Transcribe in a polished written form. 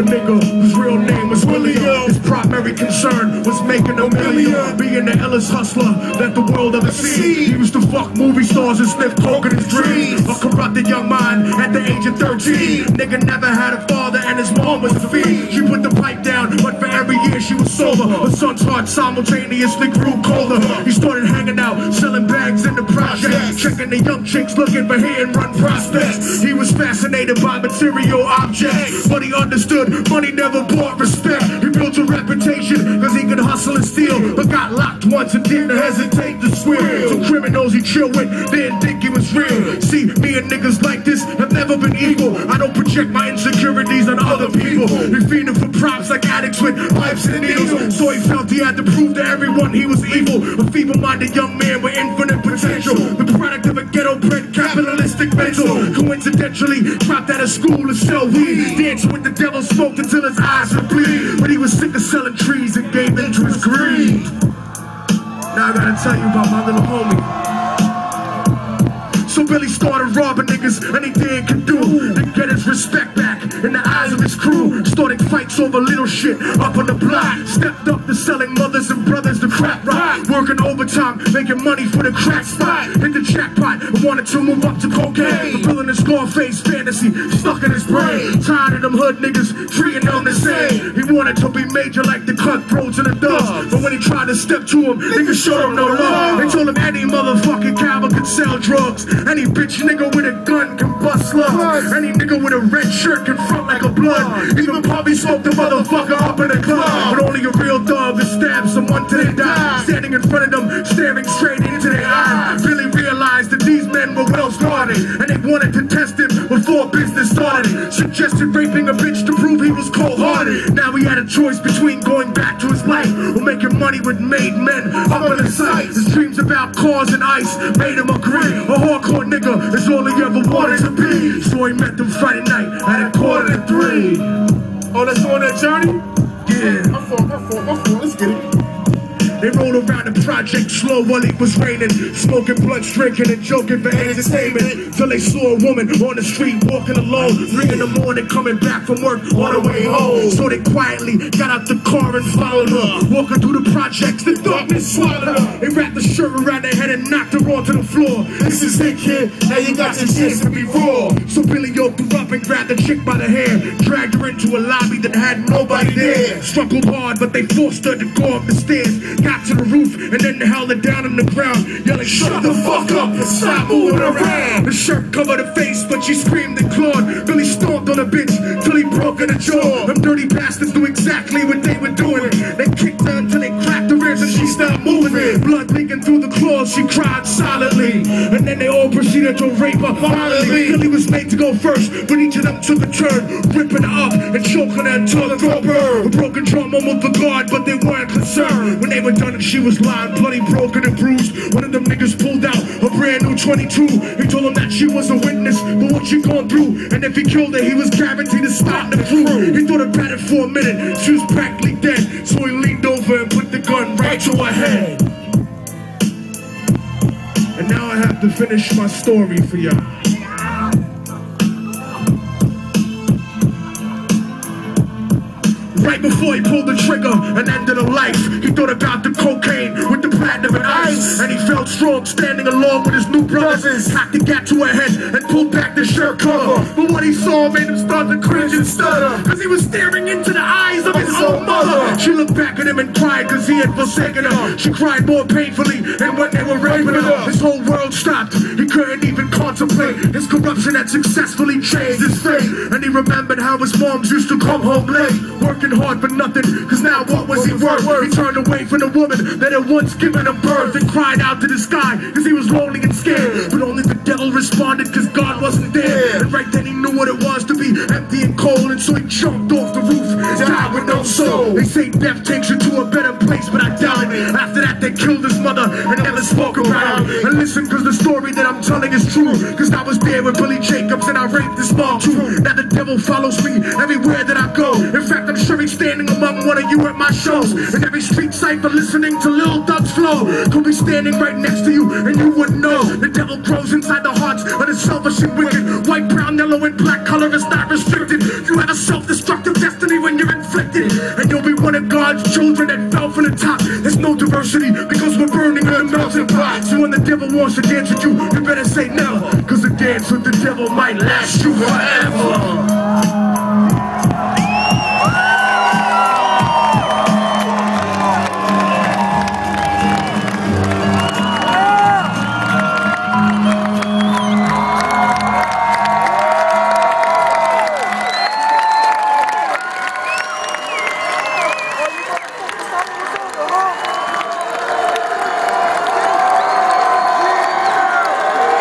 nigga whose real name was William. His primary concern was making a million, being the illest hustler that the world ever seen. He used to fuck movie stars and sniff coke in his dreams. A corrupted young mind at the age of 13. Nigga never had a father and his mom was a fiend. She put the pipe down, but for every year she was sober. Her son's heart simultaneously grew colder. He started hanging out, selling bags in the project, checking the young chicks looking for hit-and-run prospects. He was fascinated by material objects, but he understood money never bought respect. He built a reputation cause he could hustle and steal, but got locked once and didn't hesitate to squeal. Some criminals he chill with didn't think he was real. See, me and niggas like this have never been equal. I don't project my insecurities on other people. We feeding for props like addicts with pipes and needles. So he felt he had to prove to everyone he was evil. A feeble-minded young man with infinite potential, the product of a ghetto-bred capitalistic mental. Coincidentally, dropped out of school to sell weed, dancing with the devil, smoked until his eyes would bleed. But he was sick of selling trees and gave in to his greed. Now I gotta tell you about my little homie. So Billy started robbing niggas, anything he could do to get his respect back in the eyes of his crew. Starting fights over little shit up on the block. Stepped up to selling mothers and brothers the crap rock. Working overtime, making money for the crack spot. Hit the jackpot and wanted to move up to cocaine. Fulfilling his Scarface fantasy stuck in his brain. Tired of them hood niggas treating him the same. He wanted to be major like the cutthroats and the thugs, but when he tried to step to him, niggas showed him no love. They told him any motherfucking coward could sell drugs. Any bitch nigga with a gun can bust slugs. Any nigga with a red shirt can front like a blood. Even Bobby smoked the motherfucker up in the club. But only a real dog can stab someone till they die. Standing in front of them, staring straight into their eyes. Billy realized that these men were well guarded, and they wanted to test him before business started. Suggested raping a bitch to prove he was cold-hearted. Now he had a choice between going back to his life or making money with made men up in his sight. His dreams about cars and ice made him agree. A hardcore nigga is all he ever wanted to be. So he met them Friday night at 2:45. Oh, let's go on that journey? Yeah. My fault. Let's get it. They rode around the project slow while it was raining, smoking blunts, drinking and joking for entertainment, till they saw a woman on the street walking alone, 3 in the morning coming back from work on her way home. So they quietly got out the car and followed her, walking through the projects, the darkness swallowed her. They wrapped the shirt around her head and knocked her onto the floor. This is it, kid, now you got your chance to be raw. So Billy yoked her up and grabbed the chick by the hair, dragged her into a lobby that had nobody there. Struggled hard, but they forced her to go up the stairs. Got to the roof and then they held it down on the ground, yelling, "Shut the fuck up and stop moving around." The shirt covered her face, but she screamed and clawed. Billy stomped on the bitch till he broke her the jaw. Them dirty bastards knew exactly what they were doing. They kicked her until they cracked her ribs and she stopped moving. Blood leaking through the claws, she cried silently, and then they all proceeded to rape her violently. Billy was made to go first, but each of them took a turn, ripping her up and choking her until her throat burned. A broken jaw mumbled the guard, but they weren't concerned. When they were done, she was lying, bloody, broken and bruised. One of them niggas pulled out a brand new 22. He told him that she was a witness for what she gone through, and if he killed her, he was guaranteed a spot in the crew. He thought about it for a minute, she was practically dead, so he leaned over and put the gun right to her head. And now I have to finish my story for y'all. Right before he pulled the trigger and ended her life, he thought about the cocaine with the platinum and ice, and he felt strong standing along with his new brothers. Cocked the gat to her head and pulled back the shirt cover, but what he saw made him start to cringe and stutter, cause he was staring into the eyes of his own mother. She looked back at him and cried cause he had forsaken her. She cried more painfully than when they were raping her. His whole world stopped, he couldn't even contemplate. His corruption had successfully changed his fate, and he remembered how his moms used to come home late, working hard for nothing, cause now what was he worth? He turned away from the woman that had once given him birth and cried out to the sky cause he was lonely and scared, but only the devil responded cause God wasn't there. And right then he knew what it was to be empty and cold, and so he jumped off the roof, died with no soul. They say death takes you to a better place, but I doubt it. After that they killed his mother and never spoke about him. And listen, cause the story that I'm telling is true, cause I was there with Billy Jacobs and I raped this small too. Now the devil follows me everywhere that I go. In fact, I'm sure he's standing among one of you at my shows. In every street cipher listening to Lil Duck's flow. Could be standing right next to you and you wouldn't know. The devil grows inside the hearts of the selfish and wicked. White, brown, yellow, and black color is not restricted. You have a self-destructive destiny adversity, because we're burning in a melting pot. So when the devil wants to dance with you, you better say never, cause the dance with the devil might last you forever.